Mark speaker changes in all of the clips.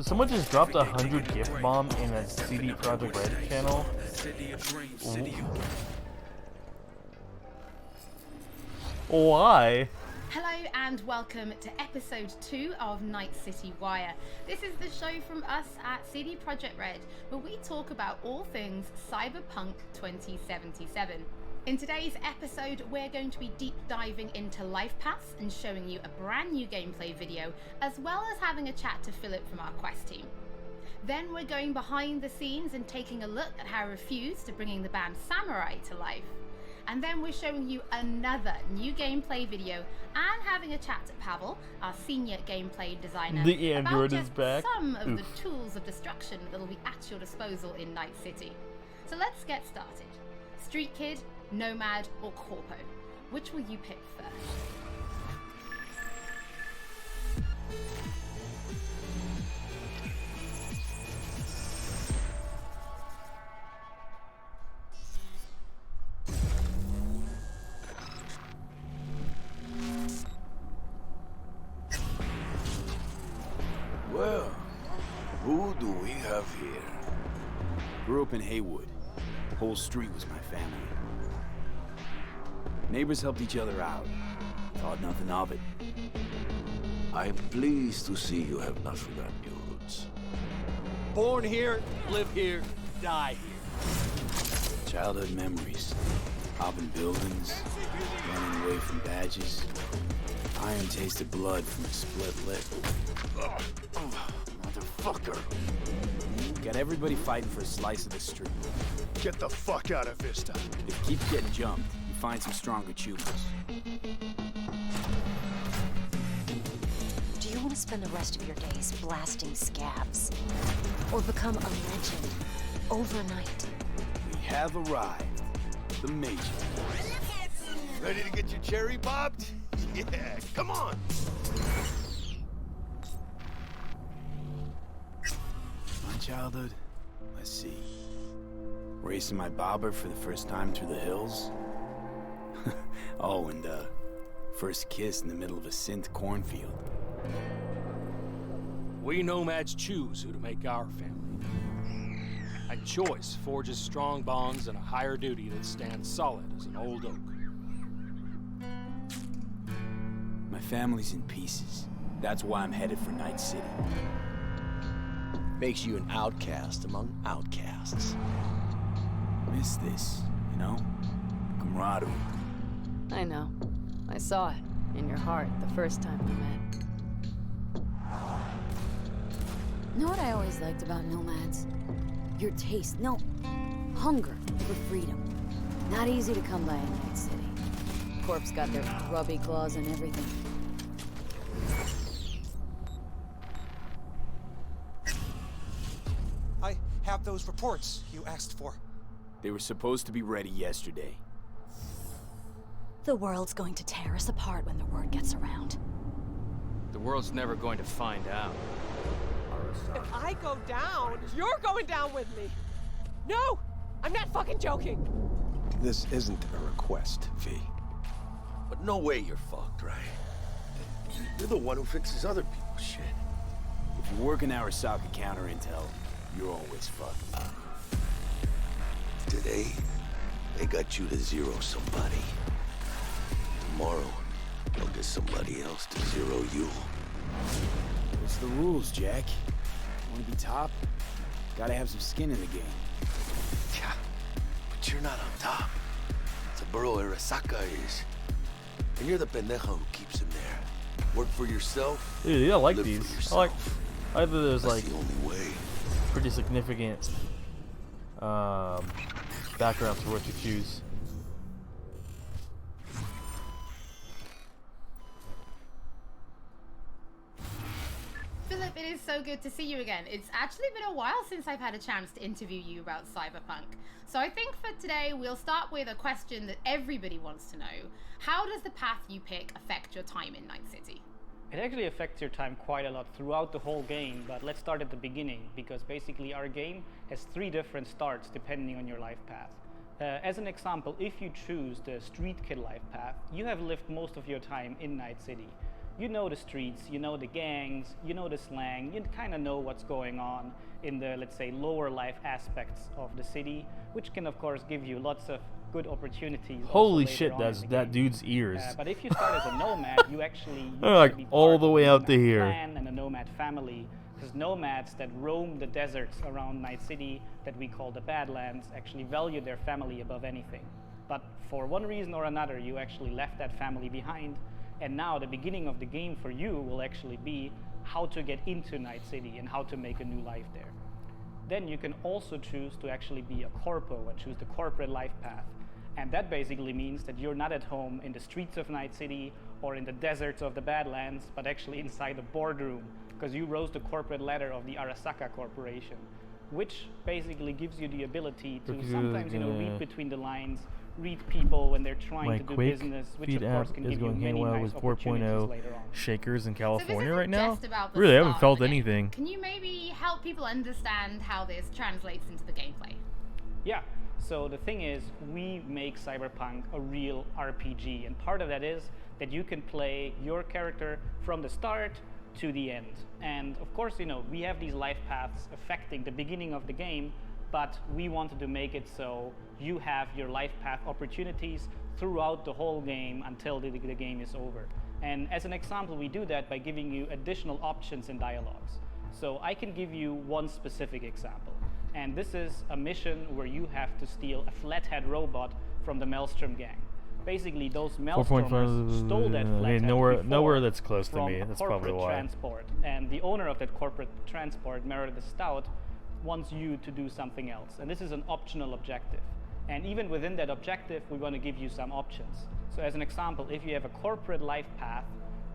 Speaker 1: Someone just dropped 100 gift bomb in a CDPROJEKTRED channel. Why?
Speaker 2: Hello and welcome to episode 2 of Night City Wire. This is the show from us at CDPROJEKTRED, where we talk about all things Cyberpunk 2077. In today's episode, we're going to be deep diving into Life Paths and showing you a brand new gameplay video, as well as having a chat to Philip from our Quest team. Then we're going behind the scenes and taking a look at how Refused are bringing the band Samurai to life. And then we're showing you another new gameplay video and having a chat to Pavel, our senior gameplay designer,
Speaker 1: the Android
Speaker 2: about
Speaker 1: is back.
Speaker 2: Some of the tools of destruction that will be at your disposal in Night City. So let's get started. Street Kid, Nomad, or Corpo? Which will you pick first?
Speaker 3: Well, who do we have here?
Speaker 4: Grew up in Haywood. The whole street was my family. Neighbors helped each other out. Thought nothing of it.
Speaker 3: I'm pleased to see you have not forgotten your roots.
Speaker 5: Born here, live here, die here.
Speaker 4: Childhood memories. Hopping buildings, running away from badges. Iron tasted blood from a split lip.
Speaker 3: Motherfucker!
Speaker 4: Got everybody fighting for a slice of the street.
Speaker 5: Get the fuck out of Vista.
Speaker 4: If you keep getting jumped, you find some stronger choopers.
Speaker 6: Do you want to spend the rest of your days blasting scabs? Or become a legend overnight?
Speaker 4: We have arrived. The Major.
Speaker 3: Ready to get your cherry popped? Yeah, come on!
Speaker 4: My childhood? Let's see. Racing my bobber for the first time through the hills? Oh, and first kiss in the middle of a synth cornfield.
Speaker 5: We Nomads choose who to make our family. And choice forges strong bonds and a higher duty that stands solid as an old oak.
Speaker 4: My family's in pieces. That's why I'm headed for Night City.
Speaker 7: Makes you an outcast among outcasts.
Speaker 4: Miss this, you know? Camaraderie.
Speaker 8: I know. I saw it in your heart the first time we met.
Speaker 6: Know what I always liked about Nomads? Your taste, no, hunger for freedom. Not easy to come by in Night City.
Speaker 8: Corp's got their grubby claws and everything.
Speaker 9: I have those reports you asked for.
Speaker 4: They were supposed to be ready yesterday.
Speaker 6: The world's going to tear us apart when the word gets around.
Speaker 10: The world's never going to find out.
Speaker 11: If I go down, you're going down with me. No! I'm not fucking joking!
Speaker 7: This isn't a request, V.
Speaker 3: But no way you're fucked, right? You're the one who fixes other people's shit.
Speaker 4: If you work in Arasaka counter intel, you're always fucked.
Speaker 3: Today, they got you to zero somebody. Tomorrow, they'll get somebody else to zero you.
Speaker 4: What's the rules, Jack? Want to be top? Gotta have some skin in the game.
Speaker 3: Yeah, but you're not on top. Saburo Arasaka is. And you're the pendejo who keeps him there. Work for yourself.
Speaker 1: Dude, I like
Speaker 3: live
Speaker 1: these.
Speaker 3: for yourself.
Speaker 1: I like either there's
Speaker 3: That's
Speaker 1: like
Speaker 3: the only way.
Speaker 1: pretty significant backgrounds for what you choose.
Speaker 2: Philip, it is so good to see you again. It's actually been a while since I've had a chance to interview you about Cyberpunk. So I think for today, we'll start with a question that everybody wants to know. How does the path you pick affect your time in Night City?
Speaker 12: It actually affects your time quite a lot throughout the whole game, but let's start at the beginning, because basically our game has 3 different starts depending on your life path. As an example, if you choose the Street Kid life path, you have lived most of your time in Night City. you know the streets, you know the gangs, you know the slang, you kind of know what's going on in the, let's say, lower life aspects of the city, which can of course give you lots of good opportunities.
Speaker 1: Holy shit, that's that dude's ears.
Speaker 12: But if you start as a nomad, you actually
Speaker 1: like
Speaker 12: be
Speaker 1: all
Speaker 12: part
Speaker 1: the
Speaker 12: of
Speaker 1: way
Speaker 12: a
Speaker 1: out to
Speaker 12: nomad
Speaker 1: here.
Speaker 12: clan and a nomad family, because nomads that roam the deserts around Night City that we call the Badlands actually value their family above anything. But for one reason or another, you actually left that family behind, and now the beginning of the game for you will actually be how to get into Night City and how to make a new life there. Then you can also choose to actually be a corpo and choose the corporate life path. And that basically means that you're not at home in the streets of Night City or in the deserts of the Badlands, but actually inside the boardroom, because you rose the corporate ladder of the Arasaka Corporation, which basically gives you the ability to sometimes, read between the lines, read people when they're trying to do
Speaker 1: Quake
Speaker 12: business, which
Speaker 1: feed
Speaker 12: of course
Speaker 1: app
Speaker 12: can
Speaker 1: is
Speaker 12: give you
Speaker 1: going
Speaker 12: many
Speaker 1: well
Speaker 12: nice
Speaker 1: with
Speaker 12: opportunities
Speaker 1: 4.0
Speaker 12: later on.
Speaker 1: shakers in
Speaker 2: So
Speaker 1: California
Speaker 2: this
Speaker 1: right
Speaker 2: isn't
Speaker 1: now.
Speaker 2: just about the
Speaker 1: Really, I haven't
Speaker 2: start
Speaker 1: felt
Speaker 2: of the game.
Speaker 1: anything.
Speaker 2: Can you maybe help people understand how this translates into the gameplay?
Speaker 12: Yeah, so the thing is, we make Cyberpunk a real RPG, and part of that is that you can play your character from the start to the end. And of course, we have these life paths affecting the beginning of the game, but we wanted to make it so you have your life path opportunities throughout the whole game until the game is over. And as an example, we do that by giving you additional options and dialogues. So I can give you one specific example. And this is a mission where you have to steal a flathead robot from the Maelstrom gang. Basically, those Maelstromers stole that flathead
Speaker 1: nowhere that's close to
Speaker 12: from
Speaker 1: me.
Speaker 12: a
Speaker 1: That's probably
Speaker 12: corporate
Speaker 1: why.
Speaker 12: transport. And the owner of that corporate transport, Meredith Stout, wants you to do something else. And this is an optional objective. And even within that objective, we want to give you some options. So as an example, if you have a corporate life path,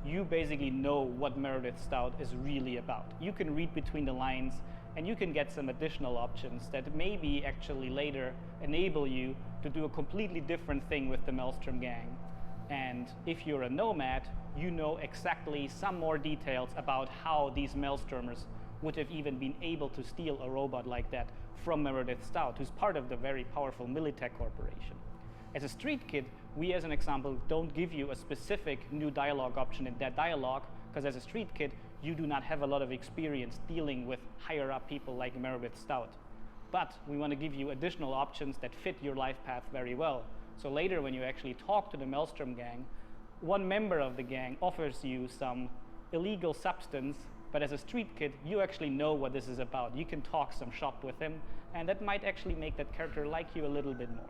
Speaker 12: you basically know what Meredith Stout is really about. You can read between the lines, and you can get some additional options that maybe actually later enable you to do a completely different thing with the Maelstrom gang. And if you're a nomad, you know exactly some more details about how these Maelstromers would have even been able to steal a robot like that from Meredith Stout, who's part of the very powerful Militech Corporation. As a street kid, we as an example don't give you a specific new dialogue option in that dialogue, because as a street kid, you do not have a lot of experience dealing with higher up people like Meredith Stout. But we want to give you additional options that fit your life path very well. So later when you actually talk to the Maelstrom gang, one member of the gang offers you some illegal substance, but as a street kid, you actually know what this is about. You can talk some shop with him, and that might actually make that character like you a little bit more.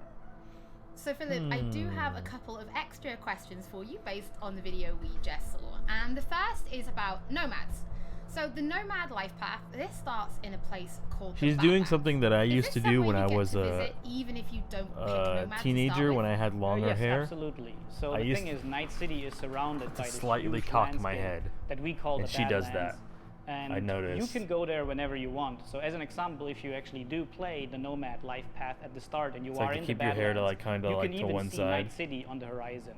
Speaker 2: So Philip, I do have a couple of extra questions for you based on the video we just saw. And the first is about nomads. So the nomad life path, this starts in a place called
Speaker 1: She's
Speaker 2: the
Speaker 1: doing
Speaker 2: Badlands.
Speaker 1: something that I
Speaker 2: Is
Speaker 1: used
Speaker 2: this
Speaker 1: to do
Speaker 2: somewhere
Speaker 1: when
Speaker 2: you
Speaker 1: I
Speaker 2: get
Speaker 1: was
Speaker 2: to
Speaker 1: a
Speaker 2: visit, even if you don't pick nomad to
Speaker 1: teenager,
Speaker 2: start
Speaker 1: when
Speaker 2: with?
Speaker 1: I had longer
Speaker 12: Yes,
Speaker 1: hair.
Speaker 12: absolutely. So
Speaker 1: I
Speaker 12: the
Speaker 1: used
Speaker 12: thing is, Night City is surrounded by
Speaker 1: to
Speaker 12: this
Speaker 1: slightly
Speaker 12: huge
Speaker 1: cock my
Speaker 12: landscape
Speaker 1: head,
Speaker 12: that we call
Speaker 1: and
Speaker 12: the
Speaker 1: she does
Speaker 12: Badlands.
Speaker 1: that.
Speaker 12: And
Speaker 1: I noticed.
Speaker 12: you can go there whenever you want. So as an example, if you actually do play the Nomad life path at the start and you
Speaker 1: It's
Speaker 12: are
Speaker 1: like to
Speaker 12: in
Speaker 1: keep
Speaker 12: the
Speaker 1: your hair to
Speaker 12: Badlands,
Speaker 1: like kind of
Speaker 12: you
Speaker 1: like
Speaker 12: can
Speaker 1: to
Speaker 12: even
Speaker 1: one
Speaker 12: see
Speaker 1: side.
Speaker 12: Night City on the horizon.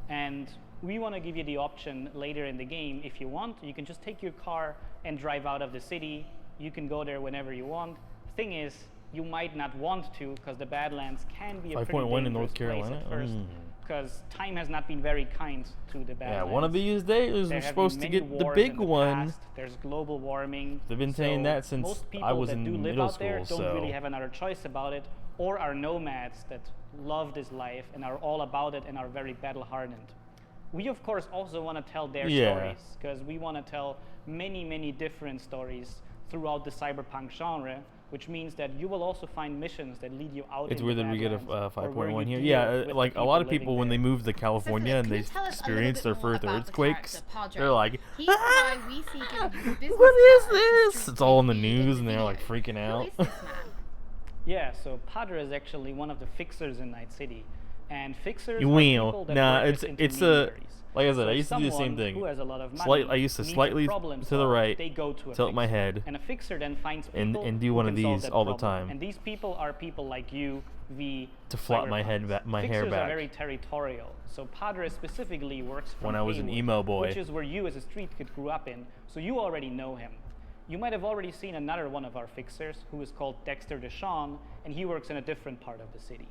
Speaker 12: And we want to give you the option later in the game, if you want, you can just take your car and drive out of the city. You can go there whenever you want. Thing is, you might not want to, because the Badlands can be a pretty
Speaker 1: 5.1 in
Speaker 12: dangerous
Speaker 1: North
Speaker 12: place
Speaker 1: Carolina.
Speaker 12: at first, because time has not been very kind to the Badlands.
Speaker 1: Yeah, one of these days
Speaker 12: There
Speaker 1: we're
Speaker 12: have
Speaker 1: supposed
Speaker 12: been
Speaker 1: to
Speaker 12: many
Speaker 1: get the
Speaker 12: wars
Speaker 1: big
Speaker 12: in the
Speaker 1: one.
Speaker 12: past. There's global warming.
Speaker 1: They've been saying that since
Speaker 12: most people
Speaker 1: I was
Speaker 12: that
Speaker 1: in
Speaker 12: do live
Speaker 1: middle
Speaker 12: out there
Speaker 1: school,
Speaker 12: don't
Speaker 1: so
Speaker 12: really have another choice about it, or are nomads that love this life and are all about it and are very battle hardened. We of course also want to tell their stories, because we want to tell many different stories throughout the cyberpunk genre, which means that you will also find missions that lead you out.
Speaker 1: It's
Speaker 12: in
Speaker 1: weird
Speaker 12: the
Speaker 1: that we get a
Speaker 12: Badlands, or where
Speaker 1: 5.1
Speaker 12: you
Speaker 1: here.
Speaker 12: deal
Speaker 1: Yeah,
Speaker 12: with
Speaker 1: like
Speaker 12: the
Speaker 1: a lot of
Speaker 12: living
Speaker 1: people when they
Speaker 12: there.
Speaker 1: move to California and they
Speaker 2: Can you tell us a little
Speaker 1: experience
Speaker 2: bit
Speaker 1: their
Speaker 2: more
Speaker 1: first
Speaker 2: about the
Speaker 1: earthquakes,
Speaker 2: character, Padre?
Speaker 1: they're like,
Speaker 2: He's the guy we see giving you business
Speaker 1: what is
Speaker 2: cards to
Speaker 1: this?
Speaker 2: street
Speaker 1: It's all in the
Speaker 2: TV
Speaker 1: news and they're
Speaker 2: video.
Speaker 1: like freaking out.
Speaker 2: Who is this man?
Speaker 12: Yeah, so Padre is actually one of the fixers in Night City, and fixers
Speaker 1: You
Speaker 12: are
Speaker 1: will.
Speaker 12: people that
Speaker 1: Nah,
Speaker 12: work with
Speaker 1: it's a
Speaker 12: intermediaries.
Speaker 1: like I said,
Speaker 12: So
Speaker 1: I used to do the same
Speaker 12: someone
Speaker 1: thing.
Speaker 12: who has a lot of money
Speaker 1: I used to
Speaker 12: needs a
Speaker 1: slightly
Speaker 12: problem
Speaker 1: to the
Speaker 12: solved,
Speaker 1: right,
Speaker 12: they go to a
Speaker 1: tilt my
Speaker 12: fixer.
Speaker 1: head,
Speaker 12: And a fixer then finds
Speaker 1: and
Speaker 12: people
Speaker 1: do
Speaker 12: who
Speaker 1: one of
Speaker 12: can solve
Speaker 1: these
Speaker 12: that
Speaker 1: all the
Speaker 12: problem.
Speaker 1: time.
Speaker 12: And these people are people like you, the
Speaker 1: to flop my
Speaker 12: cyberpunks.
Speaker 1: head back, my hair
Speaker 12: Fixers are
Speaker 1: back.
Speaker 12: very territorial. So Padre specifically works from
Speaker 1: When I was an
Speaker 12: Haywood,
Speaker 1: emo boy.
Speaker 12: which is where you as a street kid grew up in. So you already know him. You might have already seen another one of our fixers who is called Dexter Deshawn, and he works in a different part of the city.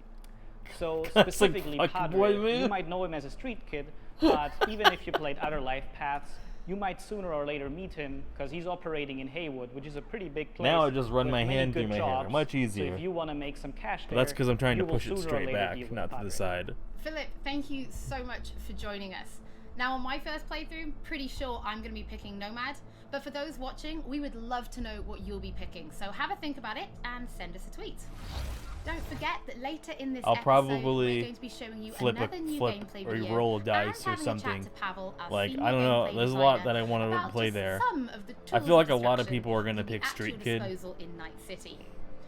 Speaker 12: So specifically,
Speaker 1: fucking
Speaker 12: Padre,
Speaker 1: boy, man.
Speaker 12: you might know him as a street kid, But even if you played other life paths, you might sooner or later meet him because he's operating in Haywood, which is a pretty big place.
Speaker 1: Now I just run
Speaker 12: with
Speaker 1: my
Speaker 12: many
Speaker 1: hand
Speaker 12: good
Speaker 1: through my hair.
Speaker 12: jobs.
Speaker 1: Much
Speaker 12: So
Speaker 1: easier.
Speaker 12: if you want to make some cash
Speaker 1: But
Speaker 12: there,
Speaker 1: that's because I'm trying to
Speaker 12: you will
Speaker 1: push it
Speaker 12: sooner or
Speaker 1: straight
Speaker 12: later
Speaker 1: back,
Speaker 12: deal with
Speaker 1: not to the
Speaker 12: Padre.
Speaker 1: side.
Speaker 2: Philip, thank you so much for joining us. Now, on my first playthrough, pretty sure I'm going to be picking Nomad, but for those watching, we would love to know what you'll be picking. So have a think about it and send us a tweet. Don't forget that later in this episode,
Speaker 1: probably
Speaker 2: we're going to be showing you another new gameplay
Speaker 1: or
Speaker 2: video
Speaker 1: roll a dice
Speaker 2: and
Speaker 1: or
Speaker 2: having a
Speaker 1: something.
Speaker 2: chat to Pavel, our
Speaker 1: Like,
Speaker 2: senior
Speaker 1: I don't know,
Speaker 2: gameplay
Speaker 1: there's a lot
Speaker 2: designer,
Speaker 1: that I want to
Speaker 2: about
Speaker 1: play
Speaker 2: just
Speaker 1: there.
Speaker 2: some of the
Speaker 1: I
Speaker 2: tools
Speaker 1: feel like
Speaker 2: of
Speaker 1: a lot of
Speaker 2: destruction
Speaker 1: people are going to
Speaker 2: at the
Speaker 1: pick
Speaker 2: actual
Speaker 1: Street Kid.
Speaker 2: disposal in Night City.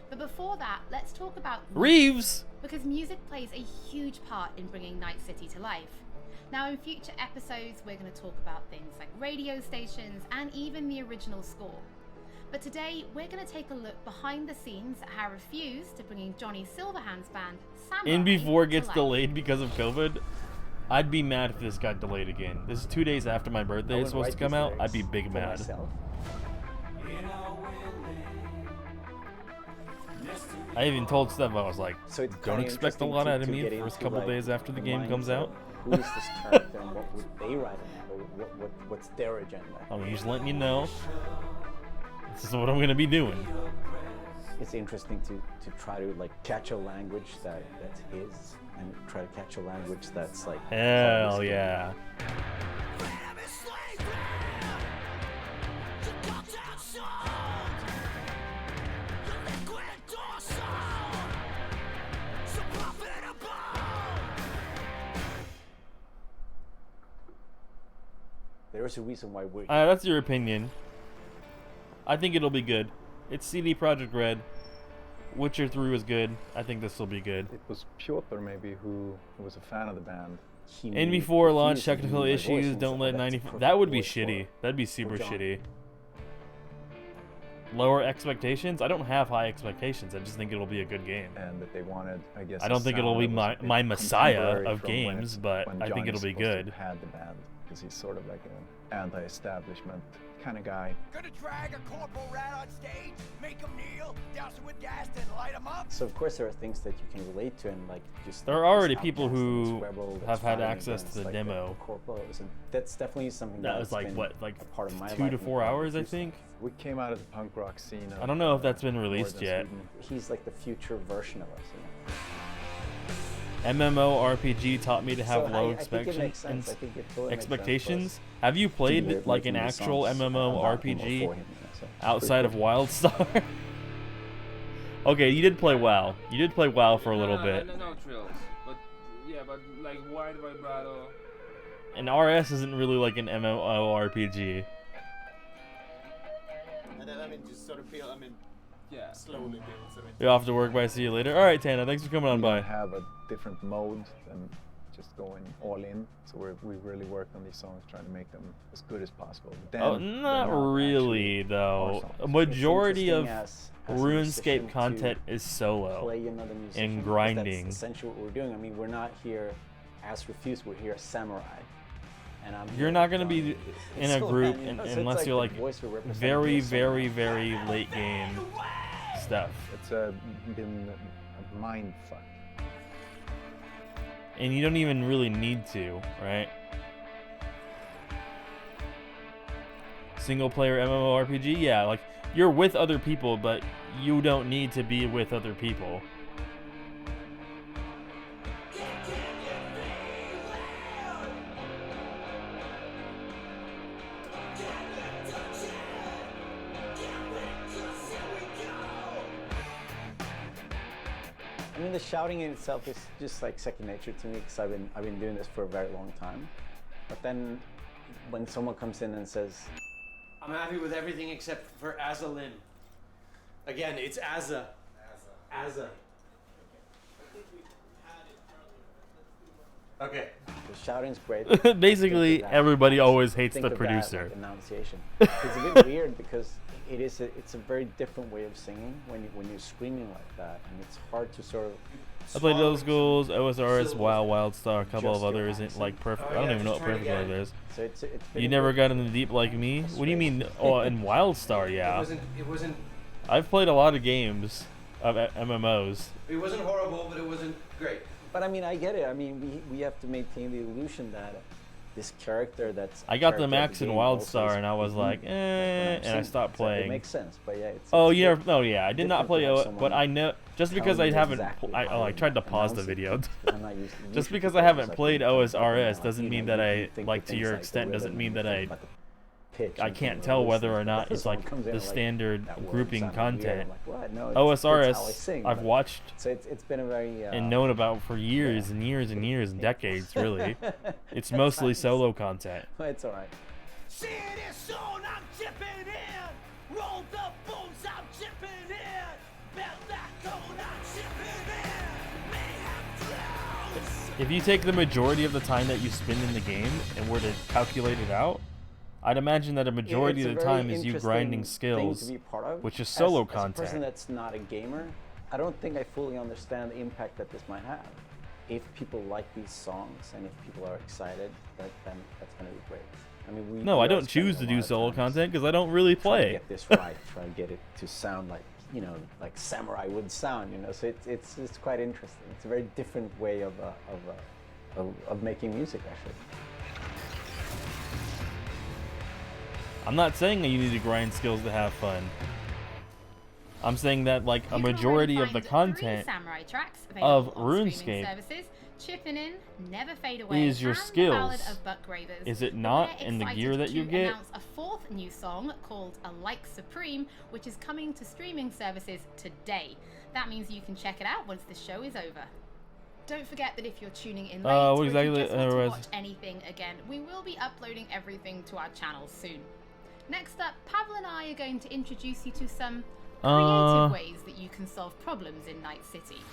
Speaker 2: But before that, let's talk about
Speaker 1: Reeves!
Speaker 2: because music plays a huge part in bringing Night City to life. Now, in future episodes, we're going to talk about things like radio stations and even the original score. But today, we're going to take a look behind the scenes at how Refuse to bringing Johnny Silverhand's band Samurai
Speaker 1: In before it
Speaker 2: to
Speaker 1: gets
Speaker 2: life.
Speaker 1: delayed because of COVID. I'd be mad if this got delayed again. This is 2 days after my birthday is supposed to come out. I'd be big mad. I even told Steph, I was like,
Speaker 13: So it's
Speaker 1: don't
Speaker 13: kinda
Speaker 1: expect a
Speaker 13: interesting
Speaker 1: lot
Speaker 13: to
Speaker 1: out of
Speaker 13: get
Speaker 1: me the
Speaker 13: into,
Speaker 1: first couple
Speaker 13: like,
Speaker 1: days after the
Speaker 13: the
Speaker 1: game comes
Speaker 13: mindset
Speaker 1: out.
Speaker 13: Who is this character and what would they write in it? Or what's their agenda?
Speaker 1: I'm just letting you know. This is what I'm going to be doing.
Speaker 13: It's interesting to try to like catch a language that's his and try to catch a language that's like
Speaker 1: Hell yeah.
Speaker 13: There's a reason why we're
Speaker 1: That's your opinion. I think it'll be good. It's CD Projekt Red. Witcher 3 was good. I think this will be good.
Speaker 14: It was Piotr maybe who was a fan of the band.
Speaker 1: And before launch, technical issues, don't let 90... That would be shitty. That'd be super shitty. Lower expectations? I don't have high expectations. I just think it'll be a good game.
Speaker 14: And that they wanted, I guess,
Speaker 1: I don't think it'll be my messiah of
Speaker 14: from when
Speaker 1: games, but I think it'll be good.
Speaker 14: Had the band because he's sort of like an anti-establishment kind of guy.
Speaker 15: Gonna drag a corporal rat on stage, make him kneel, douse him with gas, then light him up.
Speaker 13: So of course there are things that you can relate to and like just.
Speaker 1: There are already people who have had access to the
Speaker 13: like
Speaker 1: demo.
Speaker 13: Corpo, that's definitely something
Speaker 1: That was like what, like
Speaker 13: a part of my
Speaker 1: 2
Speaker 13: life
Speaker 1: to 4 hours, I think.
Speaker 14: We came out of the punk rock scene.
Speaker 1: I don't know if that's been released yet.
Speaker 13: He's like the future version of us. You know?
Speaker 1: MMORPG taught me to have
Speaker 13: So
Speaker 1: low
Speaker 13: I think it makes sense. I think it totally makes sense
Speaker 1: expectations. Have you played like an actual MMORPG outside of WildStar? Okay, you did play WoW. You did play WoW for a little bit.
Speaker 16: No trills, but yeah, but like Wide Vibrato.
Speaker 1: And RS isn't really like an MMORPG.
Speaker 17: And then I mean, just sort of feel. I mean,
Speaker 16: yeah,
Speaker 17: slowly builds. I mean,
Speaker 1: You're off to work. Bye. See you later. All right, Tana. Thanks for coming on by.
Speaker 14: Have a different mode than just going all in. So we really worked on these songs, trying to make them as good as possible. Then
Speaker 1: Not really, though. A majority of RuneScape content is solo and grinding.
Speaker 13: That's essentially what we're doing. I mean, we're not here as Refuse. We're here as Samurai. And
Speaker 1: You're not going to be in a group unless you're like very, very, very late game stuff.
Speaker 14: It's been a mind fuck.
Speaker 1: And you don't even really need to, right? Single player MMORPG? Yeah, like you're with other people, but you don't need to be with other people.
Speaker 13: I mean, the shouting in itself is just like second nature to me because I've been doing this for a very long time. But then, when someone comes in and says,
Speaker 17: I'm happy with everything except for Azalin. Again, it's Azza. Azza. Okay.
Speaker 13: The shouting's great.
Speaker 1: Basically, everybody always hates the producer.
Speaker 13: Like enunciation. It's a bit weird because it's a very different way of singing when you're screaming like that, and it's hard to sort of.
Speaker 1: I played those schools, OSRS, WoW, WildStar, a couple of others. Isn't like perfect. I don't even know what perfect life is.
Speaker 13: So it's
Speaker 1: you never got into deep like me. What do you mean? Oh, in WildStar, yeah.
Speaker 17: It wasn't.
Speaker 1: I've played a lot of games of MMOs.
Speaker 17: It wasn't horrible, but it wasn't great.
Speaker 13: But I mean, I get it. I mean, we have to maintain the illusion that this character that's.
Speaker 1: I got the max in WildStar and I was like, and I stopped playing.
Speaker 13: It makes sense, but yeah.
Speaker 1: I did not play OS, but I know just because I haven't. I tried to pause the video. Just because I haven't played OSRS doesn't mean that I like to your extent. Doesn't mean that I can't tell whether or not it's like the standard grouping content. OSRS I've watched
Speaker 13: it's been a very
Speaker 1: and known about for years and years and years and decades, really. It's mostly solo content.
Speaker 13: It's alright.
Speaker 15: See this soon, I'm chipping in. Roll the booms, I'm chipping in. Belt that cone, I'm chipping in. Mayhem drowns.
Speaker 1: If you take the majority of the time that you spend in the game and were to calculate it out, I'd imagine that a majority of the time is you grinding skills, which is solo content.
Speaker 13: As a person that's not a gamer, I don't think I fully understand the impact that this might have. If people like these songs and if people are excited, then that's going to be great. I mean,
Speaker 1: no, I don't choose to do solo content because I don't really play.
Speaker 13: Try to get this right, try to get it to sound like, you know, like Samurai would sound, you know. So it's quite interesting. It's a very different way of making music, actually.
Speaker 1: I'm not saying that you need to grind skills to have fun. I'm saying that like a majority of the content of RuneScape
Speaker 2: Chipping in, Never Fade Away,
Speaker 1: is your skills. Is it not in the gear that you get?
Speaker 2: Announce a fourth new song called A Like Supreme, which is coming to streaming services today. That means you can check it out once the show is over. Don't forget that if you're tuning in late or if you just want to watch anything again, we will be uploading everything to our channel soon. Next up, Pavel and I are going to introduce you to some creative ways that you can solve problems in Night City.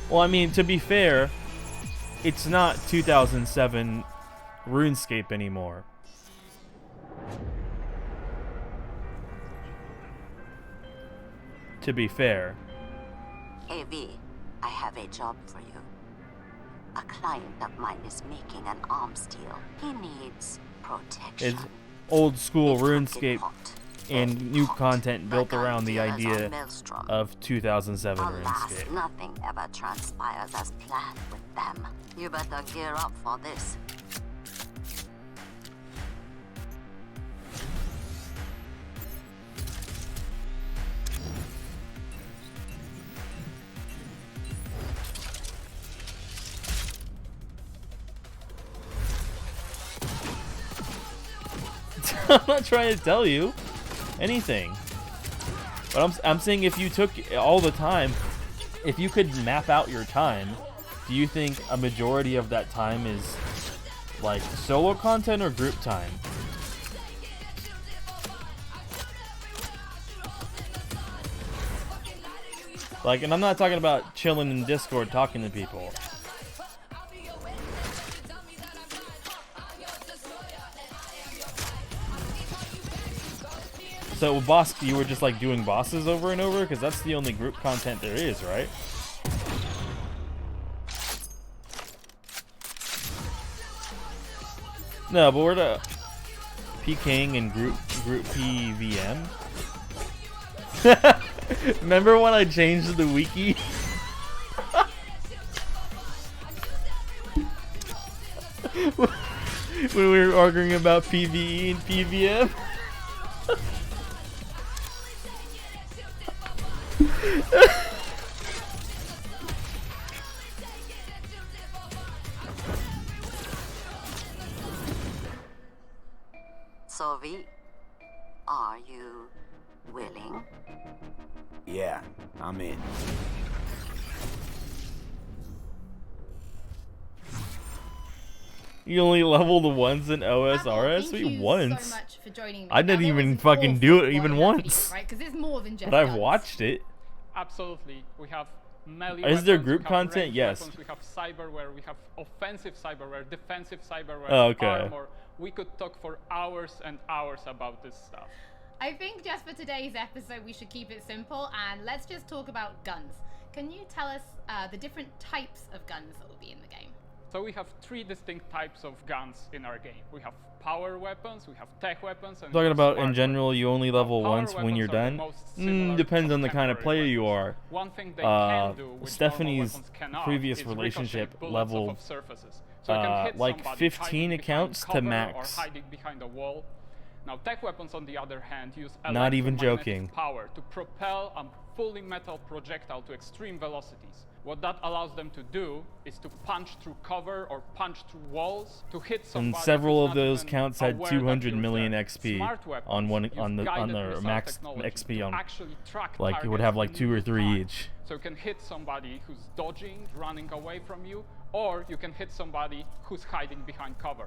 Speaker 1: Well, I mean, to be fair, it's not 2007 RuneScape anymore. To be fair.
Speaker 18: Hey V, I have a job for you. A client of mine is making an arms deal. He needs protection.
Speaker 1: It's old school RuneScape and new content built around the idea of 2007 RuneScape.
Speaker 18: Nothing ever transpires as planned with them. You better gear up for this.
Speaker 1: I'm not trying to tell you anything, but I'm saying if you took all the time, if you could map out your time, do you think a majority of that time is like solo content or group time? Like, and I'm not talking about chilling in Discord talking to people. So boss, you were just like doing bosses over and over, because that's the only group content there is, right? No, but we're the PKing and group PVM. Remember when I changed the wiki? When we were arguing about PvE and PVM?
Speaker 18: So V, are you willing?
Speaker 4: Yeah, I'm in.
Speaker 1: You only leveled once in OSRS? Wait, once?
Speaker 2: So much for joining me.
Speaker 1: I didn't even fucking do it even once.
Speaker 2: Video, right? Because it's more than just
Speaker 1: but I've
Speaker 2: guns.
Speaker 1: watched it.
Speaker 12: Absolutely. We have melee
Speaker 1: Is there
Speaker 12: weapons,
Speaker 1: group
Speaker 12: we have
Speaker 1: content?
Speaker 12: ranged
Speaker 1: Yes.
Speaker 12: weapons, we have cyberware, we have offensive cyberware, defensive cyberware,
Speaker 1: Oh, okay.
Speaker 12: armor. We could talk for hours and hours about this stuff.
Speaker 2: I think just for today's episode, we should keep it simple and let's just talk about guns. Can you tell us the different types of guns that will be in the game?
Speaker 12: So we have 3 distinct types of guns in our game. We have power weapons, we have tech weapons, and
Speaker 1: Talking about in
Speaker 12: smart
Speaker 1: general,
Speaker 12: weapons.
Speaker 1: you only level
Speaker 12: Power
Speaker 1: once when you're
Speaker 12: weapons are the
Speaker 1: done.
Speaker 12: most similar
Speaker 1: Depends
Speaker 12: to
Speaker 1: on the kind of player you are.
Speaker 12: One thing they can do, which
Speaker 1: Stephanie's
Speaker 12: normal weapons cannot,
Speaker 1: previous
Speaker 12: is
Speaker 1: relationship
Speaker 12: ricochet bullets
Speaker 1: leveled
Speaker 12: off of surfaces. So it can hit
Speaker 1: like
Speaker 12: somebody
Speaker 1: 15
Speaker 12: hiding
Speaker 1: accounts
Speaker 12: behind
Speaker 1: to
Speaker 12: cover
Speaker 1: max.
Speaker 12: Or hiding behind a wall. Now, tech weapons, on the other hand, use
Speaker 1: Not even
Speaker 12: electromagnetic
Speaker 1: joking.
Speaker 12: power to propel a fully metal projectile to extreme velocities. What that allows them to do is to punch through cover or punch through walls to hit somebody.
Speaker 1: And several
Speaker 12: who's
Speaker 1: of
Speaker 12: not
Speaker 1: those
Speaker 12: even
Speaker 1: counts had
Speaker 12: aware
Speaker 1: 200
Speaker 12: that you're
Speaker 1: million
Speaker 12: there.
Speaker 1: XP
Speaker 12: Smart weapons
Speaker 1: on one
Speaker 12: use
Speaker 1: on
Speaker 12: guided
Speaker 1: their
Speaker 12: missile
Speaker 1: max
Speaker 12: technology
Speaker 1: XP
Speaker 12: to
Speaker 1: on
Speaker 12: actually track
Speaker 1: like you would have like
Speaker 12: targets
Speaker 1: 2 or
Speaker 12: in
Speaker 1: 3
Speaker 12: time.
Speaker 1: each.
Speaker 12: So you can hit somebody who's dodging, running away from you, or you can hit somebody who's hiding behind cover.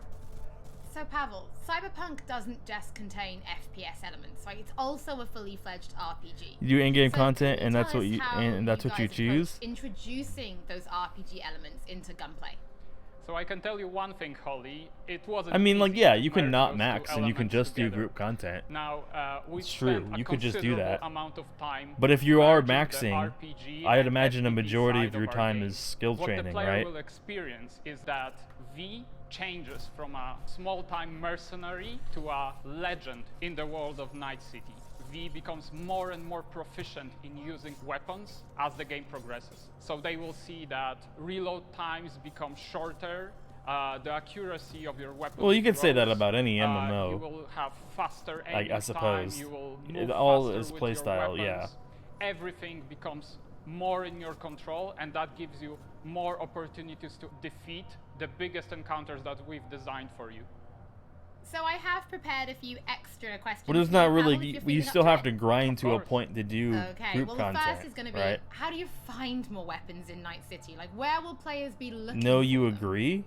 Speaker 2: So Pavel, Cyberpunk doesn't just contain FPS elements, right? It's also a fully fledged RPG.
Speaker 1: You do in-game
Speaker 2: So
Speaker 1: content,
Speaker 2: can
Speaker 1: and
Speaker 2: tell
Speaker 1: that's what
Speaker 2: us
Speaker 1: you
Speaker 2: how
Speaker 1: and that's what you
Speaker 2: guys approach
Speaker 1: choose.
Speaker 2: Introducing those RPG elements into gunplay.
Speaker 12: So I can tell you one thing, Holly. It wasn't.
Speaker 1: I mean, like,
Speaker 12: easy
Speaker 1: yeah,
Speaker 12: to
Speaker 1: you can
Speaker 12: merge
Speaker 1: not
Speaker 12: those
Speaker 1: max,
Speaker 12: two
Speaker 1: and you can
Speaker 12: elements
Speaker 1: just do
Speaker 12: together.
Speaker 1: group content.
Speaker 12: Now, we
Speaker 1: It's true.
Speaker 12: spent a
Speaker 1: You could just do that.
Speaker 12: considerable amount of time
Speaker 1: But if you are
Speaker 12: merging the
Speaker 1: maxing,
Speaker 12: RPG
Speaker 1: I'd
Speaker 12: and
Speaker 1: imagine a
Speaker 12: FPV
Speaker 1: majority
Speaker 12: side
Speaker 1: of your
Speaker 12: our
Speaker 1: time
Speaker 12: game.
Speaker 1: is skill
Speaker 12: What
Speaker 1: training,
Speaker 12: the player
Speaker 1: right?
Speaker 12: will experience is that V changes from a small-time mercenary to a legend in the world of Night City. V becomes more and more proficient in using weapons as the game progresses. So they will see that reload times become shorter, the accuracy of your weapon.
Speaker 1: Well, you could say that
Speaker 12: grows,
Speaker 1: about any
Speaker 12: You
Speaker 1: MMO.
Speaker 12: will have faster aiming
Speaker 1: I suppose.
Speaker 12: time, you will
Speaker 1: It
Speaker 12: move
Speaker 1: all
Speaker 12: faster
Speaker 1: is
Speaker 12: with
Speaker 1: playstyle,
Speaker 12: your
Speaker 1: yeah.
Speaker 12: weapons. Everything becomes more in your control, and that gives you more opportunities to defeat the biggest encounters that we've designed for you.
Speaker 2: So I have prepared a few extra questions.
Speaker 1: But it's
Speaker 2: for
Speaker 1: not
Speaker 2: you, Pavel,
Speaker 1: really.
Speaker 2: if you're
Speaker 1: You
Speaker 2: feeling
Speaker 1: still
Speaker 2: up to
Speaker 1: have
Speaker 2: it.
Speaker 1: to grind to a point to do
Speaker 2: Okay,
Speaker 1: group
Speaker 2: well
Speaker 1: content,
Speaker 2: the first is going to be,
Speaker 1: right?
Speaker 2: how do you find more weapons in Night City? Like, where will players be looking
Speaker 1: No,
Speaker 2: for
Speaker 1: you
Speaker 2: them?
Speaker 1: agree?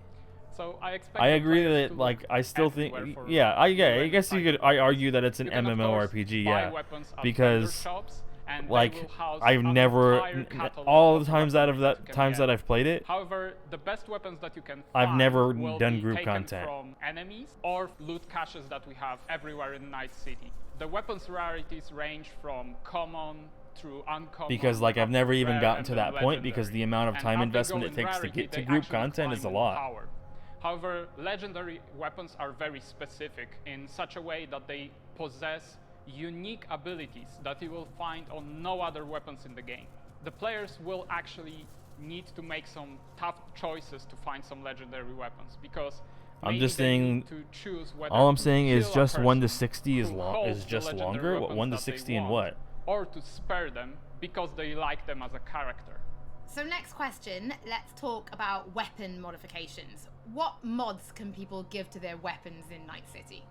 Speaker 12: So I expect
Speaker 1: I
Speaker 12: the
Speaker 1: agree
Speaker 12: players
Speaker 1: that,
Speaker 12: to
Speaker 1: like,
Speaker 12: look
Speaker 1: I still think,
Speaker 12: everywhere for
Speaker 1: yeah, I
Speaker 12: new
Speaker 1: guess you could. I argue that it's an
Speaker 12: You can, of course,
Speaker 1: MMORPG,
Speaker 12: buy
Speaker 1: yeah,
Speaker 12: weapons at vendor
Speaker 1: because
Speaker 12: shops, and they
Speaker 1: like
Speaker 12: will house
Speaker 1: I've
Speaker 12: an
Speaker 1: never
Speaker 12: entire catalog
Speaker 1: all
Speaker 12: of
Speaker 1: the times out of
Speaker 12: weapons
Speaker 1: that
Speaker 12: you can
Speaker 1: times
Speaker 12: get.
Speaker 1: that I've played it.
Speaker 12: However, the best weapons that you can
Speaker 1: I've
Speaker 12: find
Speaker 1: never
Speaker 12: will
Speaker 1: done
Speaker 12: be
Speaker 1: group
Speaker 12: taken
Speaker 1: content.
Speaker 12: from enemies or loot caches that we have everywhere in Night City. The weapons rarities range from common through uncommon.
Speaker 1: Because like I've never even
Speaker 12: rare,
Speaker 1: gotten
Speaker 12: and
Speaker 1: to
Speaker 12: then
Speaker 1: that point because
Speaker 12: legendary.
Speaker 1: the amount of
Speaker 12: And
Speaker 1: time
Speaker 12: as they
Speaker 1: investment
Speaker 12: go
Speaker 1: it
Speaker 12: in
Speaker 1: takes to
Speaker 12: rarity,
Speaker 1: get to
Speaker 12: they
Speaker 1: group
Speaker 12: actually
Speaker 1: content is a
Speaker 12: climb in
Speaker 1: lot.
Speaker 12: power. However, legendary weapons are very specific in such a way that they possess unique abilities that you will find on no other weapons in the game. The players will actually need to make some tough choices to find some legendary weapons because
Speaker 1: I'm
Speaker 12: maybe
Speaker 1: just
Speaker 12: they
Speaker 1: saying.
Speaker 12: need to choose whether
Speaker 1: All I'm
Speaker 12: to
Speaker 1: saying is
Speaker 12: kill a
Speaker 1: just 1 to
Speaker 12: person
Speaker 1: 60 is
Speaker 12: who
Speaker 1: long.
Speaker 12: holds
Speaker 1: Is
Speaker 12: the
Speaker 1: just
Speaker 12: legendary
Speaker 1: longer. What
Speaker 12: weapons
Speaker 1: 1 to
Speaker 12: that they
Speaker 1: 60 and
Speaker 12: want,
Speaker 1: what?
Speaker 12: or to spare them because they like them as a character.
Speaker 2: So next question, let's talk about weapon modifications. What mods can people give to their weapons in Night City?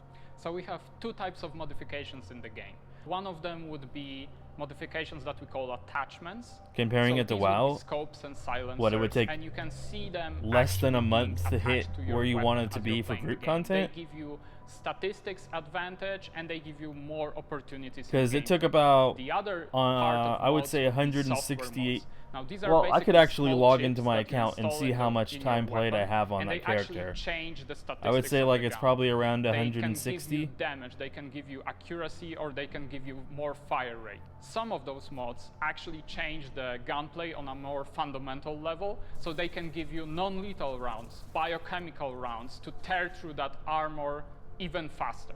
Speaker 12: So we have 2 types of modifications in the game. One of them would be modifications that we call attachments.
Speaker 1: Comparing
Speaker 12: So
Speaker 1: it to
Speaker 12: these would be
Speaker 1: WoW,
Speaker 12: scopes and silencers,
Speaker 1: what it would take
Speaker 12: and you can see them
Speaker 1: less than a
Speaker 12: actually
Speaker 1: month
Speaker 12: being
Speaker 1: to hit
Speaker 12: attached to your
Speaker 1: where you want
Speaker 12: weapon
Speaker 1: it to
Speaker 12: as
Speaker 1: be
Speaker 12: you're
Speaker 1: for
Speaker 12: playing the
Speaker 1: group
Speaker 12: game.
Speaker 1: content.
Speaker 12: They give you statistics advantage and they give you more opportunities.
Speaker 1: Because
Speaker 12: in
Speaker 1: it
Speaker 12: the
Speaker 1: took
Speaker 12: game.
Speaker 1: about,
Speaker 12: The other part of
Speaker 1: I would
Speaker 12: mods
Speaker 1: say
Speaker 12: would be
Speaker 1: 168.
Speaker 12: software mods. Now, these are
Speaker 1: Well, I could
Speaker 12: basically
Speaker 1: actually
Speaker 12: small
Speaker 1: log
Speaker 12: chips
Speaker 1: into my
Speaker 12: that you
Speaker 1: account and
Speaker 12: install
Speaker 1: see how much
Speaker 12: in your
Speaker 1: time played I
Speaker 12: weapon,
Speaker 1: have on
Speaker 12: and
Speaker 1: that
Speaker 12: they actually
Speaker 1: character.
Speaker 12: change the
Speaker 1: I would
Speaker 12: statistics
Speaker 1: say
Speaker 12: of
Speaker 1: like
Speaker 12: the
Speaker 1: it's
Speaker 12: gun.
Speaker 1: probably around
Speaker 12: They can
Speaker 1: 160.
Speaker 12: give you damage, they can give you accuracy, or they can give you more fire rate. Some of those mods actually change the gunplay on a more fundamental level, so they can give you non-lethal rounds, biochemical rounds, to tear through that armor even faster.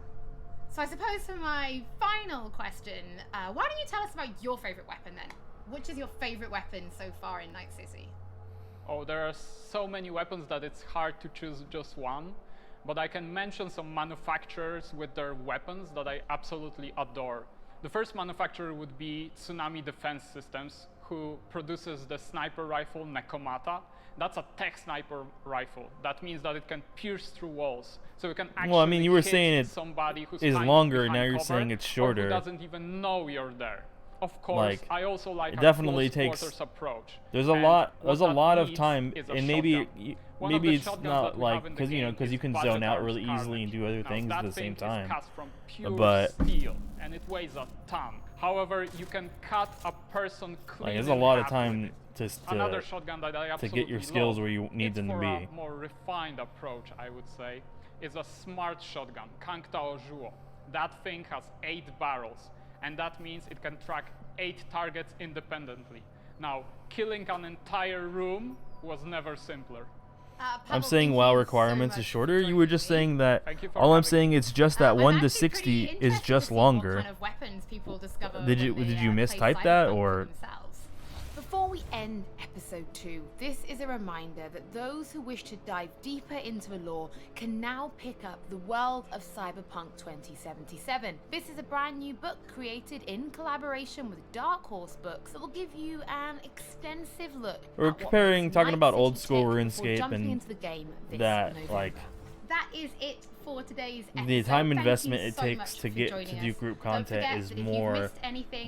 Speaker 2: So I suppose for my final question, why don't you tell us about your favorite weapon then? Which is your favorite weapon so far in Night City?
Speaker 12: Oh, there are so many weapons that it's hard to choose just one, but I can mention some manufacturers with their weapons that I absolutely adore. The first manufacturer would be Tsunami Defense Systems, who produces the sniper rifle Nekomata. That's a tech sniper rifle. That means that it can pierce through walls. So you can actually
Speaker 1: Well, I mean, you were
Speaker 12: hit
Speaker 1: saying it
Speaker 12: somebody who's
Speaker 1: is
Speaker 12: hiding
Speaker 1: longer,
Speaker 12: behind
Speaker 1: now you're
Speaker 12: cover,
Speaker 1: saying it's
Speaker 12: or
Speaker 1: shorter.
Speaker 12: who doesn't even know you're there. Of course,
Speaker 1: Like,
Speaker 12: I also like
Speaker 1: it
Speaker 12: a
Speaker 1: definitely
Speaker 12: close
Speaker 1: takes.
Speaker 12: quarters approach.
Speaker 1: There's a
Speaker 12: And
Speaker 1: lot.
Speaker 12: what
Speaker 1: There's a
Speaker 12: that
Speaker 1: lot of
Speaker 12: needs
Speaker 1: time,
Speaker 12: is a
Speaker 1: and maybe
Speaker 12: shotgun. One of
Speaker 1: maybe
Speaker 12: the
Speaker 1: it's
Speaker 12: shotguns
Speaker 1: not
Speaker 12: that we
Speaker 1: like
Speaker 12: have in the
Speaker 1: because you know
Speaker 12: game
Speaker 1: because you
Speaker 12: is
Speaker 1: can
Speaker 12: budget
Speaker 1: zone out
Speaker 12: arms
Speaker 1: really easily and do other
Speaker 12: Now,
Speaker 1: things
Speaker 12: that
Speaker 1: at the
Speaker 12: thing
Speaker 1: same time.
Speaker 12: is cast from pure
Speaker 1: But
Speaker 12: steel, and it weighs a ton. However, you can cut a person clean.
Speaker 1: like, there's a lot of time
Speaker 12: Another shotgun that I
Speaker 1: to
Speaker 12: absolutely
Speaker 1: get your skills
Speaker 12: love,
Speaker 1: where you need them to
Speaker 12: for
Speaker 1: be.
Speaker 12: a more refined approach, I would say, is a smart shotgun, Kangtao Zhuo. That thing has 8 barrels, and that means it can track 8 targets independently. Now, killing an entire room was never simpler.
Speaker 1: I'm saying WoW requirements is shorter. You were just saying that. All I'm saying it's just that 1 to 60 is just longer. Did you mistype that or?
Speaker 2: Before we end episode 2, this is a reminder that those who wish to dive deeper into the lore can now pick up The World of Cyberpunk 2077. This is a brand new book created in collaboration with Dark Horse Books that will give you an extensive look.
Speaker 1: We're talking about old school RuneScape and that, like,
Speaker 2: that is it for today's episode.
Speaker 1: The time investment it takes to get to do group content is more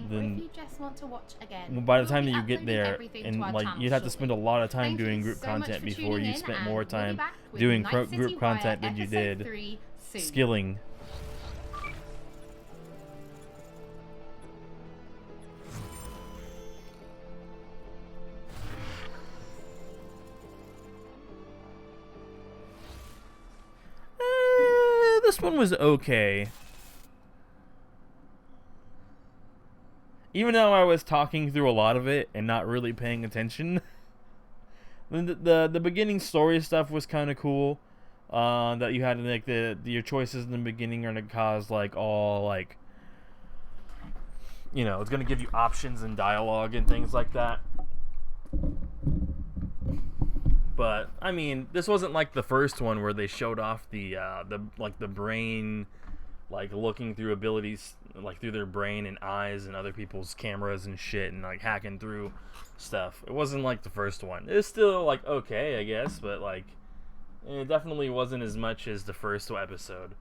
Speaker 1: than by the time that you get there, and like you'd have to spend a lot of time doing group content before you spent more time doing group content than you did skilling. This one was okay. Even though I was talking through a lot of it and not really paying attention, the beginning story stuff was kind of cool. That you had like your choices in the beginning are gonna cause like all like, you know, it's gonna give you options and dialogue and things like that. But I mean, this wasn't like the first one where they showed off the brain, like looking through abilities, like through their brain and eyes and other people's cameras and shit, and like hacking through stuff. It wasn't like the first one. It's still like okay, I guess, but like it definitely wasn't as much as the first episode.